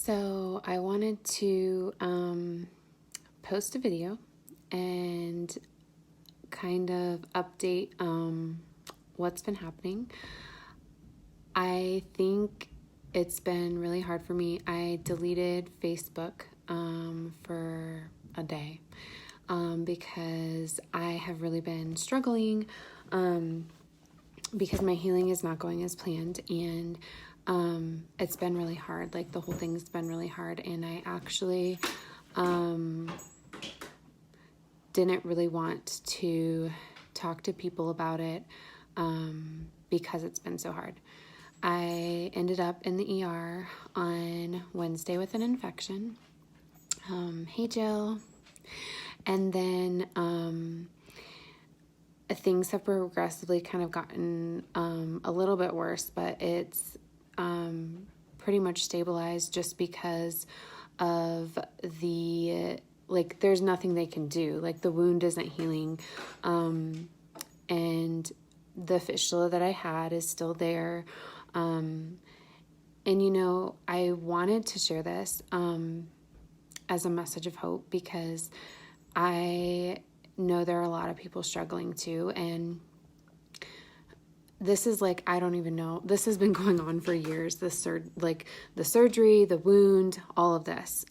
So I wanted to post a video and kind of update what's been happening. I think it's been really hard for me. I deleted Facebook for a day because I have really been struggling because my healing is not going as planned, and it's been really hard. Like, the whole thing's been really hard, and I actually didn't really want to talk to people about it because it's been so hard. I ended up in the ER on Wednesday with an infection. Hey, Jill. And then things have progressively kind of gotten a little bit worse, but it's pretty much stabilized just because of there's nothing they can do. Like, the wound isn't healing, and the fistula that I had is still there. And I wanted to share this as a message of hope, because I know there are a lot of people struggling too, and this is I don't even know. This has been going on for years. The surgery, the wound, all of this.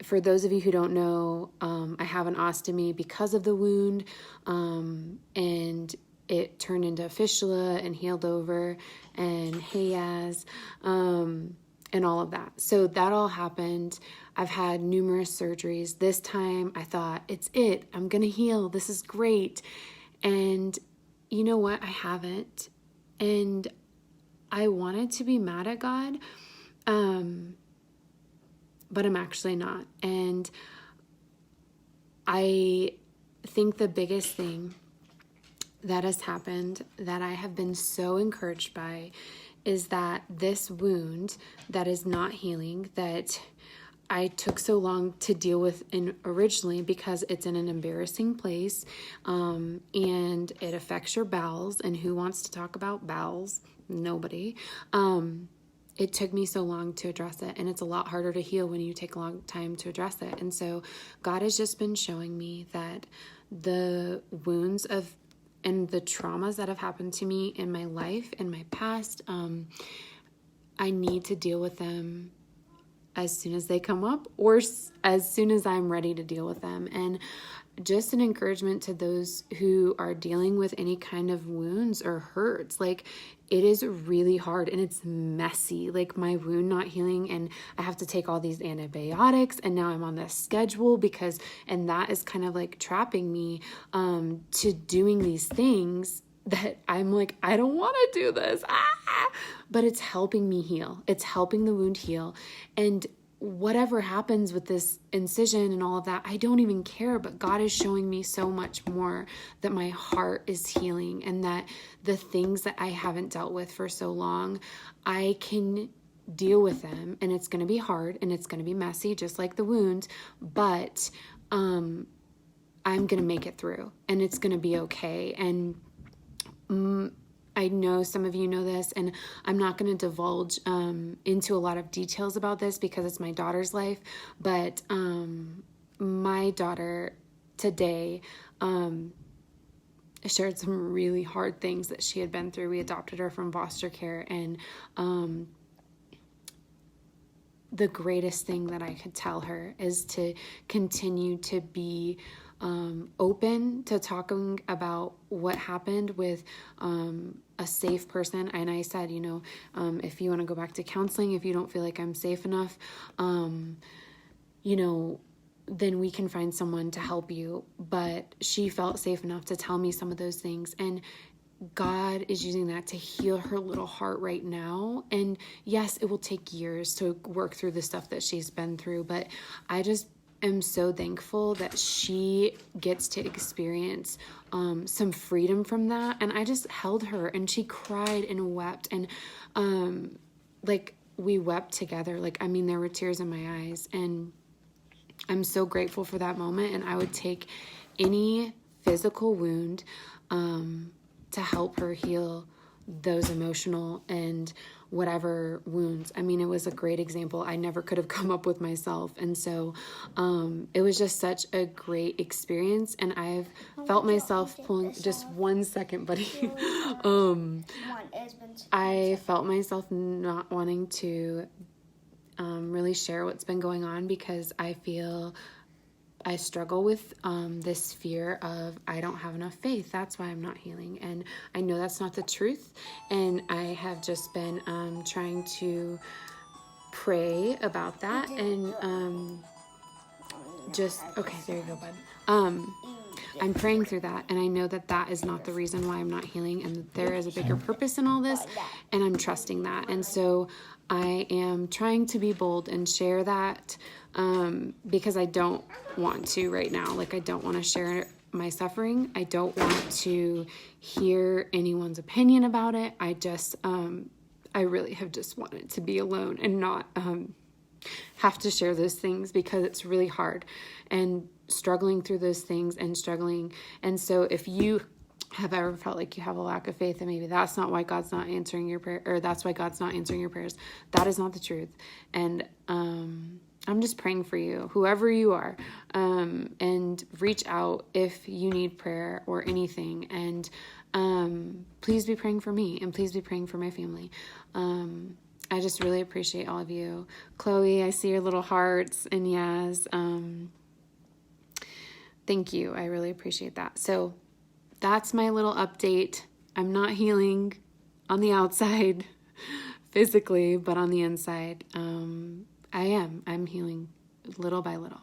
For those of you who don't know, I have an ostomy because of the wound, and it turned into a fistula and healed over, and Hayas, and all of that. So that all happened. I've had numerous surgeries. This time I thought, it's it. I'm going to heal. This is great. And you know what? I haven't. And I wanted to be mad at God, but I'm actually not. And I think the biggest thing that has happened that I have been so encouraged by is that this wound that is not healing, that I took so long to deal with originally because it's in an embarrassing place, and it affects your bowels. And who wants to talk about bowels? Nobody. It took me so long to address it, and it's a lot harder to heal when you take a long time to address it. And so God has just been showing me that the wounds and the traumas that have happened to me in my life, in my past, I need to deal with them as soon as they come up, or as soon as I'm ready to deal with them. And just an encouragement to those who are dealing with any kind of wounds or hurts. It is really hard, and it's messy. My wound not healing, and I have to take all these antibiotics, and now I'm on this schedule and that is kind of trapping me to doing these things that I'm I don't want to do this. But it's helping me heal. It's helping the wound heal. And whatever happens with this incision and all of that, I don't even care, but God is showing me so much more, that my heart is healing, and that the things that I haven't dealt with for so long, I can deal with them. And it's going to be hard, and it's going to be messy, just like the wound, but I'm going to make it through, and it's going to be okay. And I know some of you know this, and I'm not going to divulge into a lot of details about this because it's my daughter's life, but my daughter today shared some really hard things that she had been through. We adopted her from foster care, and the greatest thing that I could tell her is to continue to be open to talking about what happened with a safe person. And I said, if you want to go back to counseling, if you don't feel like I'm safe enough, then we can find someone to help you. But she felt safe enough to tell me some of those things. And God is using that to heal her little heart right now. And yes, it will take years to work through the stuff that she's been through, but I just am so thankful that she gets to experience some freedom from that. And I just held her, and she cried and wept, and we wept together. There were tears in my eyes, and I'm so grateful for that moment. And I would take any physical wound to help her heal those emotional and whatever wounds. I mean, it was a great example I never could have come up with myself. And so it was just such a great experience. And I've felt myself pulling, just 1 second, buddy. I felt myself not wanting to really share what's been going on because I feel I struggle with this fear of I don't have enough faith. That's why I'm not healing. And I know that's not the truth. And I have just been trying to pray about that. And okay, there you go, bud. I'm praying through that. And I know that that is not the reason why I'm not healing. And that there is a bigger purpose in all this. And I'm trusting that. And so I am trying to be bold and share that because I don't want to right now. Like, I don't want to share my suffering. I don't want to hear anyone's opinion about it. I just, I really have just wanted to be alone and not have to share those things because it's really hard and struggling through those things and struggling. And so if you have ever felt like you have a lack of faith and maybe that's not why God's not answering your prayer, or that's why God's not answering your prayers, that is not the truth. And I'm just praying for you, whoever you are, and reach out if you need prayer or anything. And please be praying for me, and please be praying for my family. I just really appreciate all of you. Chloe, I see your little hearts, and Yaz, thank you. I really appreciate that. So that's my little update. I'm not healing on the outside physically, but on the inside, I am. I'm healing little by little.